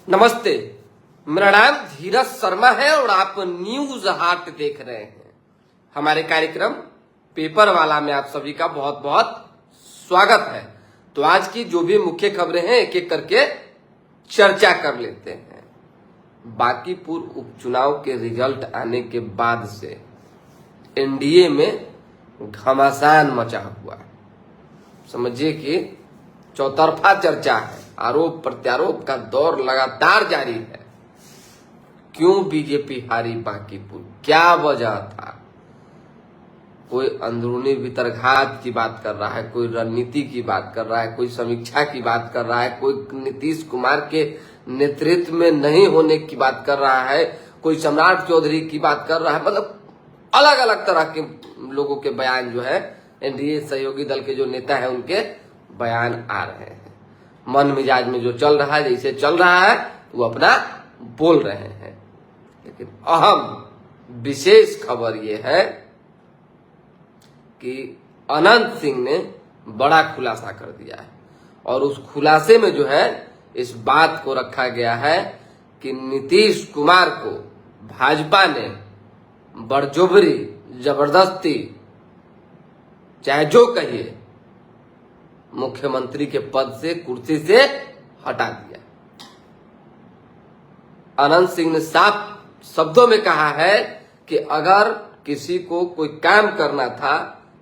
नमस्ते, मेरा नाम धीरज शर्मा है और आप न्यूज हाट देख रहे हैं। हमारे कार्यक्रम पेपर वाला में आप सभी का बहुत बहुत स्वागत है। तो आज की जो भी मुख्य खबरें हैं एक एक करके चर्चा कर लेते हैं। बांकीपुर उपचुनाव के रिजल्ट आने के बाद से एनडीए में घमासान मचा हुआ है। समझिए कि चौतरफा चर्चा है, आरोप प्रत्यारोप का दौर लगातार जारी है। क्यों बीजेपी हारी बांकीपुर, क्या वजह था? कोई अंदरूनी भीतरघात की बात कर रहा है, कोई रणनीति की बात कर रहा है, कोई समीक्षा की बात कर रहा है, कोई नीतीश कुमार के नेतृत्व में नहीं होने की बात कर रहा है, कोई सम्राट चौधरी की बात कर रहा है। मतलब अलग अलग तरह के लोगों के बयान जो है, एनडीए सहयोगी दल के जो नेता है उनके बयान आ रहे हैं। मन मिजाज में जो चल रहा है, जैसे चल रहा है वो अपना बोल रहे हैं। लेकिन अहम विशेष खबर यह है कि अनंत सिंह ने बड़ा खुलासा कर दिया है और उस खुलासे में जो है इस बात को रखा गया है कि नीतीश कुमार को भाजपा ने बड़जोबरी, जबरदस्ती, चाहे जो कहिए, मुख्यमंत्री के पद से, कुर्सी से हटा दिया। अनंत सिंह ने साफ शब्दों में कहा है कि अगर किसी को कोई काम करना था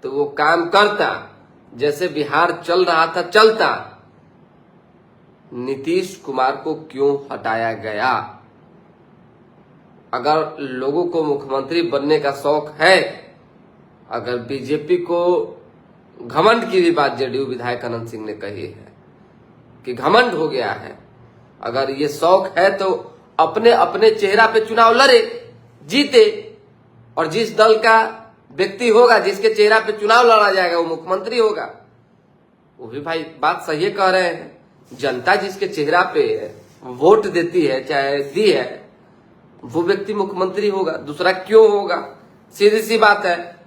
तो वो काम करता, जैसे बिहार चल रहा था चलता। नीतीश कुमार को क्यों हटाया गया? अगर लोगों को मुख्यमंत्री बनने का शौक है, अगर बीजेपी को घमंड की भी बात जेडीयू विधायक अनंत सिंह ने कही है कि घमंड हो गया है, अगर ये शौक है तो अपने अपने चेहरा पे चुनाव लड़े, जीते, और जिस दल का व्यक्ति होगा, जिसके चेहरा पे चुनाव लड़ा जाएगा, वो मुख्यमंत्री होगा। वो भी भाई बात सही कह रहे हैं। जनता जिसके चेहरा पे वोट देती है, चाहे दी है, वो व्यक्ति मुख्यमंत्री होगा। दूसरा क्यों होगा? सीधी सी बात है।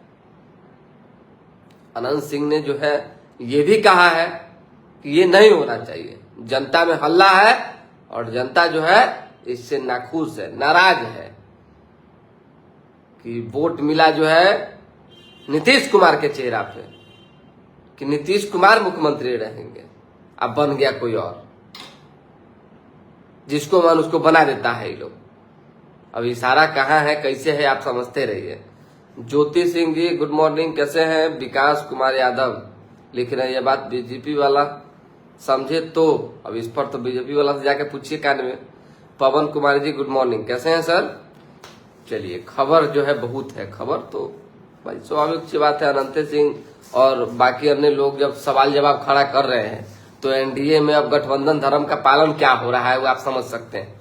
अनंत सिंह ने जो है ये भी कहा है कि ये नहीं होना चाहिए। जनता में हल्ला है और जनता जो है इससे नाखुश है, नाराज है कि वोट मिला जो है नीतीश कुमार के चेहरा पे, कि नीतीश कुमार मुख्यमंत्री रहेंगे। अब बन गया कोई और, जिसको मन उसको बना देता है ये लोग। अब इशारा कहाँ है, कैसे है, आप समझते रहिए। ज्योति सिंह जी गुड मॉर्निंग, कैसे हैं? विकास कुमार यादव लिख रहे हैं ये बात बीजेपी वाला समझे तो। अब इस पर तो बीजेपी वाला से जाके पूछिए कान में। पवन कुमार जी गुड मॉर्निंग, कैसे हैं सर? चलिए, खबर जो है बहुत है। खबर तो भाई स्वाभाविक सी बात है। अनंत सिंह और बाकी अन्य लोग जब सवाल जवाब खड़ा कर रहे हैं तो एनडीए में अब गठबंधन धर्म का पालन क्या हो रहा है वो आप समझ सकते हैं।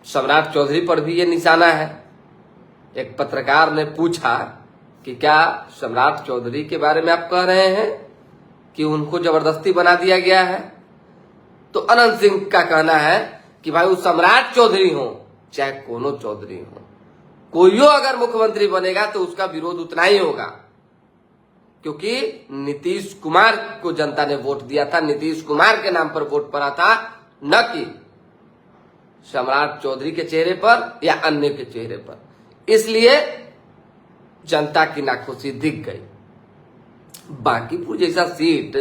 सम्राट चौधरी पर भी ये निशाना है। एक पत्रकार ने पूछा कि क्या सम्राट चौधरी के बारे में आप कह रहे हैं कि उनको जबरदस्ती बना दिया गया है? तो अनंत सिंह का कहना है कि भाई वो सम्राट चौधरी हो चाहे कोनो चौधरी हो, कोईयो अगर मुख्यमंत्री बनेगा तो उसका विरोध उतना ही होगा, क्योंकि नीतीश कुमार को जनता ने वोट दिया था, नीतीश कुमार के नाम पर वोट पड़ा था, न कि सम्राट चौधरी के चेहरे पर या अन्य के चेहरे पर। इसलिए जनता की नाखुशी दिख गई। बांकीपुर जैसा सीट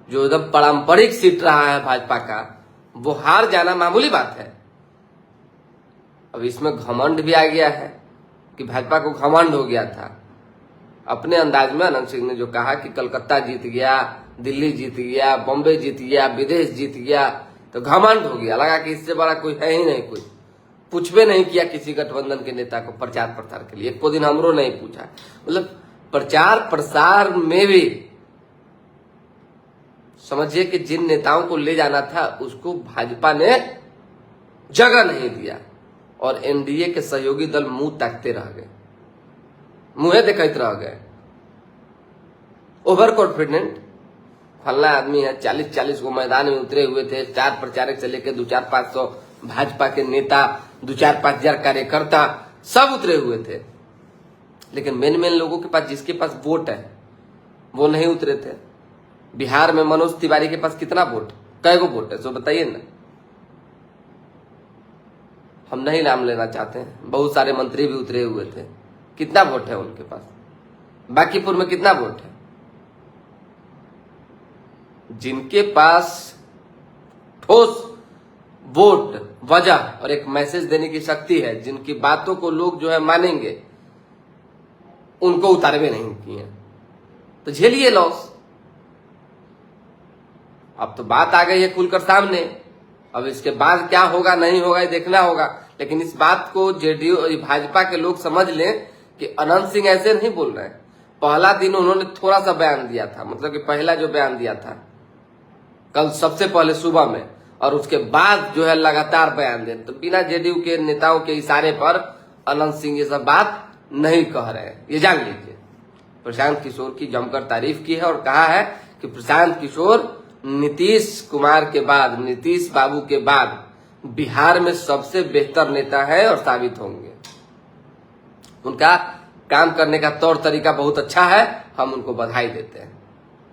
जो एकदम पारंपरिक सीट रहा है भाजपा का, वो हार जाना मामूली बात है। अब इसमें घमंड भी आ गया है कि भाजपा को घमंड हो गया था। अपने अंदाज में अनंत सिंह ने जो कहा कि कलकत्ता जीत गया, दिल्ली जीत गया, बॉम्बे जीत गया, विदेश जीत गया, तो घमंड हो गया। लगा कि इससे बड़ा कोई है ही नहीं। कोई पूछ भी नहीं किया किसी गठबंधन के नेता को प्रचार प्रसार के लिए। एक को दिन हमरो नहीं पूछा। मतलब प्रचार प्रसार में भी समझिए कि जिन नेताओं को ले जाना था उसको भाजपा ने जगह नहीं दिया और एनडीए के सहयोगी दल मुंह ताकते रह गए, मुंह दिखाते रह गए। ओवर कॉन्फिडेंट फलना आदमी है, 40-40 को मैदान में उतरे हुए थे। 4 प्रचारक से लेकर 2-4-500 भाजपा के नेता, 2-4-5 हजार कार्यकर्ता सब उतरे हुए थे। लेकिन मेन लोगों के पास, जिसके पास वोट है, वो नहीं उतरे थे। बिहार में मनोज तिवारी के पास कितना वोट? कै गो वोट है सो बताइए ना। हम नहीं नाम लेना चाहते हैं, बहुत सारे मंत्री भी उतरे हुए थे, कितना वोट है उनके पास? बांकीपुर में कितना वोट है? जिनके पास ठोस वोट, वजह और एक मैसेज देने की शक्ति है, जिनकी बातों को लोग जो है मानेंगे, उनको उतारवे नहीं किए तो झेलिए लॉस। अब तो बात आ गई है खुलकर सामने, अब इसके बाद क्या होगा नहीं होगा ये देखना होगा। लेकिन इस बात को जेडीयू भाजपा के लोग समझ लें कि अनंत सिंह ऐसे नहीं बोल रहे हैं। पहला दिन उन्होंने थोड़ा सा बयान दिया था, मतलब कि पहला जो बयान दिया था कल सबसे पहले सुबह में, और उसके बाद जो है लगातार बयान दे, तो बिना जेडीयू के नेताओं के इशारे पर अनंत सिंह ये सब बात नहीं कह रहे हैं, ये जान लीजिए। प्रशांत किशोर की जमकर तारीफ की है और कहा है कि प्रशांत किशोर नीतीश कुमार के बाद, नीतीश बाबू के बाद बिहार में सबसे बेहतर नेता है और साबित होंगे। उनका काम करने का तौर तरीका बहुत अच्छा है, हम उनको बधाई देते हैं।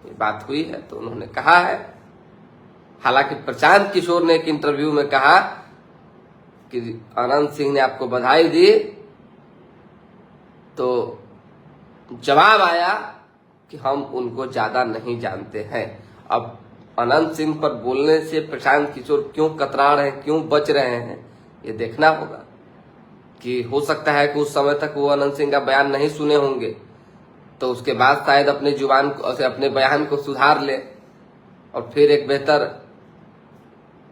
ये बात हुई है तो उन्होंने कहा है। हालांकि प्रशांत किशोर ने एक इंटरव्यू में कहा कि अनंत सिंह ने आपको बधाई दी, तो जवाब आया कि हम उनको ज्यादा नहीं जानते हैं। अब अनंत सिंह पर बोलने से प्रशांत किशोर क्यों कतरा रहे हैं, क्यों बच रहे हैं, ये देखना होगा। कि हो सकता है कि उस समय तक वो अनंत सिंह का बयान नहीं सुने होंगे, तो उसके बाद शायद अपने जुबान को, अपने बयान को सुधार ले और फिर एक बेहतर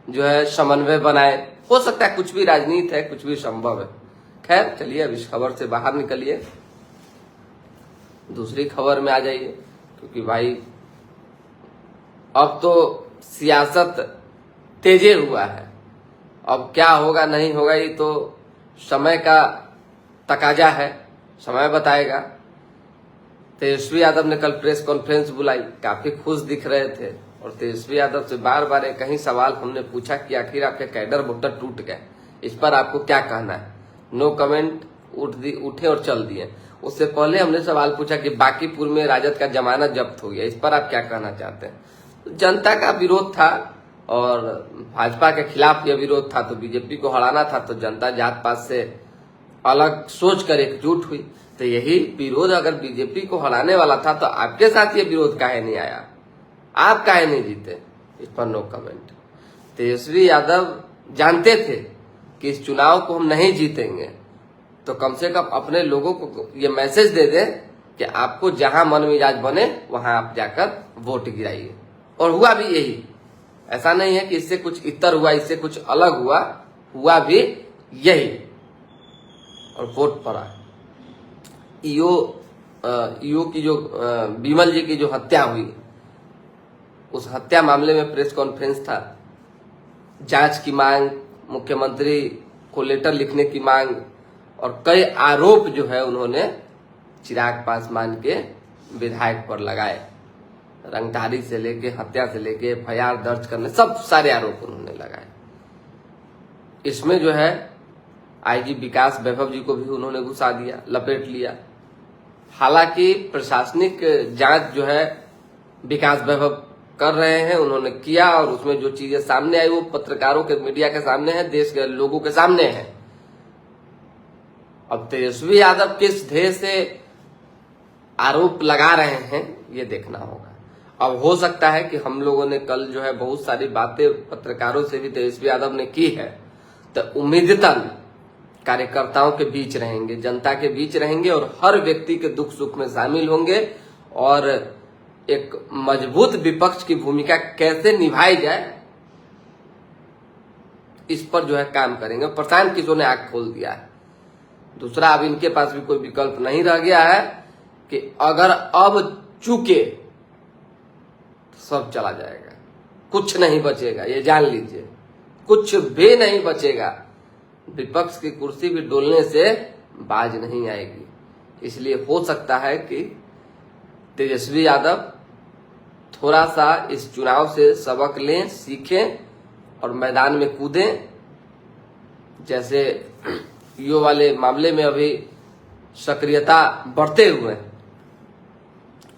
जो है समन्वय बनाए। हो सकता है, कुछ भी राजनीति है, कुछ भी संभव है। खैर चलिए अब इस खबर से बाहर निकलिए, दूसरी खबर में आ जाइए, क्योंकि भाई अब तो सियासत तेजे हुआ है। अब क्या होगा नहीं होगा ये तो समय का तकाजा है, समय बताएगा। तेजस्वी यादव ने कल प्रेस कॉन्फ्रेंस बुलाई, काफी खुश दिख रहे थे, और तेजस्वी यादव से बार बार एक ही सवाल हमने पूछा कि आखिर आपके कैडर वोटर टूट गए, इस पर आपको क्या कहना है? नो कमेंट, उठे और चल दिए। उससे पहले हमने सवाल पूछा कि बांकीपुर में राजद का जमानत जब्त हो गया, इस पर आप क्या कहना चाहते हैं? तो जनता का विरोध था और भाजपा के खिलाफ यह विरोध था, तो बीजेपी को हराना था, तो जनता जात पात से अलग सोचकर एकजुट हुई। तो यही विरोध अगर बीजेपी को हराने वाला था तो आपके साथ ये विरोध काहे नहीं आया, आप काहे नहीं जीते? इस पर नो कमेंट। तेजस्वी यादव जानते थे कि इस चुनाव को हम नहीं जीतेंगे, तो कम से कम अपने लोगों को ये मैसेज दे दे कि आपको जहां मन मिजाज बने वहां आप जाकर वोट गिराइए। और हुआ भी यही, ऐसा नहीं है कि इससे कुछ इतर हुआ, इससे कुछ अलग हुआ, हुआ भी यही और वोट पड़ा। ईओ की जो विमल जी की जो हत्या हुई, उस हत्या मामले में प्रेस कॉन्फ्रेंस था, जांच की मांग, मुख्यमंत्री को लेटर लिखने की मांग, और कई आरोप जो है उन्होंने चिराग पासवान के विधायक पर लगाए। रंगधारी से लेके, हत्या से लेके, एफआईआर दर्ज करने, सब सारे आरोप उन्होंने लगाए। इसमें जो है आईजी विकास वैभव जी को भी उन्होंने घुसा दिया, लपेट लिया। हालांकि प्रशासनिक जांच जो है विकास वैभव कर रहे हैं, उन्होंने किया, और उसमें जो चीजें सामने आई वो पत्रकारों के, मीडिया के सामने है, देश के लोगों के सामने है। अब तेजस्वी यादव किस ध्येय से आरोप लगा रहे हैं ये देखना होगा। अब हो सकता है कि हम लोगों ने कल जो है बहुत सारी बातें पत्रकारों से भी तेजस्वी यादव ने की है, तो उम्मीदतन कार्यकर्ताओं के बीच रहेंगे, जनता के बीच रहेंगे और हर व्यक्ति के दुख सुख में शामिल होंगे, और एक मजबूत विपक्ष की भूमिका कैसे निभाई जाए इस पर जो है काम करेंगे। प्रशांत किशोर ने आंख खोल दिया है। दूसरा, अब इनके पास भी कोई विकल्प नहीं रह गया है कि अगर अब चूके सब चला जाएगा, कुछ नहीं बचेगा, ये जान लीजिए, कुछ भी नहीं बचेगा। विपक्ष की कुर्सी भी डोलने से बाज नहीं आएगी। इसलिए हो सकता है कि तेजस्वी यादव थोड़ा सा इस चुनाव से सबक लें, सीखें और मैदान में कूदें। जैसे ईओ वाले मामले में अभी सक्रियता बढ़ते हुए,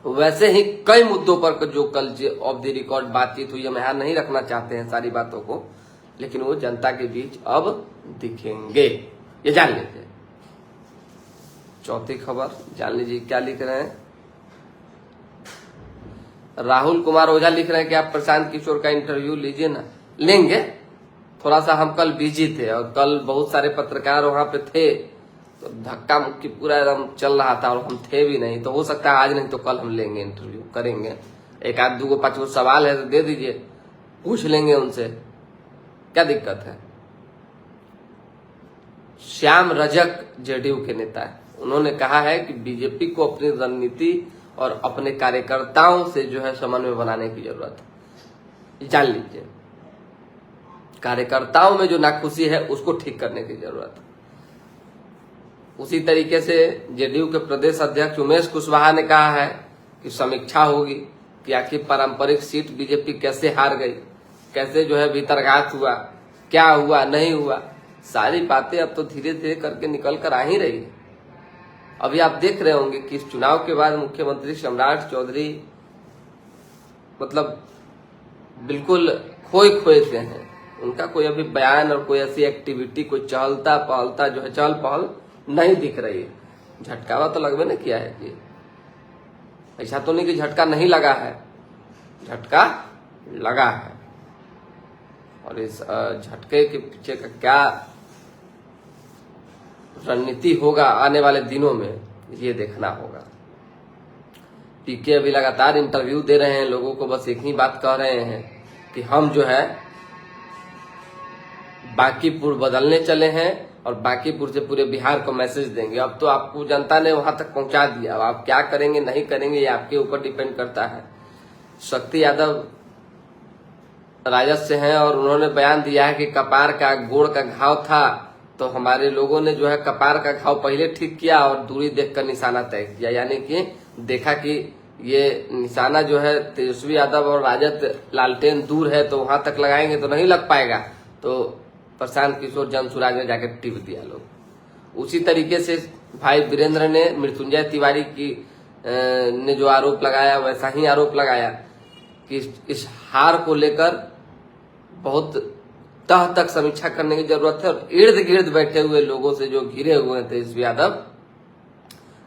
वैसे ही कई मुद्दों पर जो कल ऑफ द रिकॉर्ड बातचीत हुई, हम यहाँ नहीं रखना चाहते हैं सारी बातों को, लेकिन वो जनता के बीच अब दिखेंगे, ये जान लीजिए। चौथी खबर जान लीजिए क्या लिख रहे हैं। राहुल कुमार ओझा लिख रहे हैं कि आप प्रशांत किशोर का इंटरव्यू लीजिए ना। लेंगे, थोड़ा सा हम कल बिजी थे और कल बहुत सारे पत्रकार वहां पे थे, तो धक्का मुक्की पूरा एकदम चल रहा था और हम थे भी नहीं, तो हो सकता है आज नहीं तो कल हम लेंगे, इंटरव्यू करेंगे। एक आध 2-5 सवाल है तो दे दीजिए, पूछ लेंगे उनसे, क्या दिक्कत है। श्याम रजक जेडीयू के नेता है, उन्होंने कहा है कि बीजेपी को अपनी रणनीति और अपने कार्यकर्ताओं से जो है समन्वय बनाने की जरूरत है। जान लीजिए, कार्यकर्ताओं में जो नाखुशी है उसको ठीक करने की जरूरत है। उसी तरीके से जेडीयू के प्रदेश अध्यक्ष उमेश कुशवाहा ने कहा है कि समीक्षा होगी कि आखिर पारंपरिक सीट बीजेपी कैसे हार गई, कैसे जो है भीतरघात हुआ, क्या हुआ नहीं हुआ, सारी बातें अब तो धीरे धीरे करके निकल कर आ ही रही है। अभी आप देख रहे होंगे कि इस चुनाव के बाद मुख्यमंत्री सम्राट चौधरी मतलब बिल्कुल खोए से हैं। उनका कोई अभी बयान और कोई ऐसी एक्टिविटी, कोई चहलता पहलता जो है चहल पहल नहीं दिख रही है। झटकावा तो लगभग नहीं किया है जी, ऐसा तो नहीं कि झटका नहीं लगा है, झटका लगा है। और इस झटके के पीछे का क्या रणनीति होगा आने वाले दिनों में, ये देखना होगा। पीके अभी लगातार इंटरव्यू दे रहे हैं लोगों को, बस एक ही बात कह रहे हैं कि हम जो है बांकीपुर बदलने चले हैं और बांकीपुर से पूरे बिहार को मैसेज देंगे। अब तो आपको जनता ने वहां तक पहुंचा दिया, अब आप क्या करेंगे नहीं करेंगे ये आपके ऊपर डिपेंड करता है। शक्ति यादव राजद से हैं और उन्होंने बयान दिया है कि कपार का गोड़ का घाव था, तो हमारे लोगों ने जो है कपार का घाव पहले ठीक किया और दूरी देखकर निशाना तय किया, यानी कि देखा कि ये निशाना जो है तेजस्वी यादव और राजद लालटेन दूर है, तो वहां तक लगाएंगे तो नहीं लग पाएगा, तो प्रशांत किशोर जनसुराज ने जाकर टिप दिया लोग। उसी तरीके से भाई वीरेंद्र ने मृत्युंजय तिवारी की ने जो आरोप लगाया वैसा ही आरोप लगाया कि इस हार को लेकर बहुत तह तक समीक्षा करने की जरूरत है। और इर्द गिर्द बैठे हुए लोगों से जो घिरे हुए थे तेजस्वी यादव,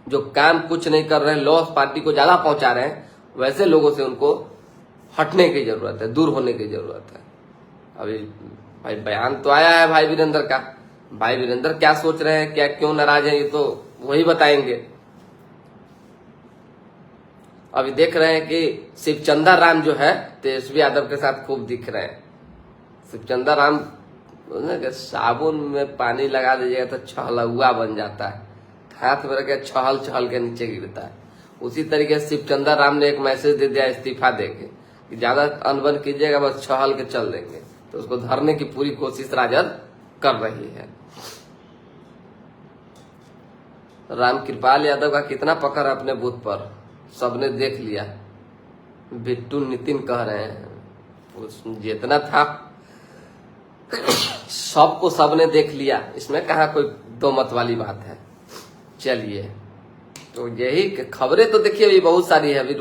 जो काम कुछ नहीं कर रहे हैं, लॉस पार्टी को ज्यादा पहुंचा रहे हैं, वैसे लोगों से उनको हटने की जरूरत है, दूर होने की जरूरत है। अभी भाई बयान तो आया है भाई वीरेंद्र का, भाई वीरेंद्र क्या सोच रहे हैं, क्या क्यों नाराज हैं, ये तो वही बताएंगे। अभी देख रहे हैं कि शिवचंद्र राम जो है तेजस्वी यादव के साथ खूब दिख रहे हैं। शिवचंद्र राम साबुन में पानी लगा दीजिएगा तो छहलुआ बन जाता है, हाथ में रखे छहल छहल के नीचे गिरता है। उसी तरीके से शिवचंद्र राम ने एक मैसेज दे दिया इस्तीफा देके कि ज्यादा अनबन कीजिएगा, बस छहल के चल देंगे, तो उसको धरने की पूरी कोशिश राजद कर रही है। रामकृपाल यादव का कितना पकड़ है अपने बूथ पर, सबने देख लिया। बिट्टू नितिन कह रहे हैं जितना था सबको सबने देख लिया, इसमें कहा कोई दो मत वाली बात है। चलिए, तो यही खबरें तो देखिए अभी बहुत सारी है, अभी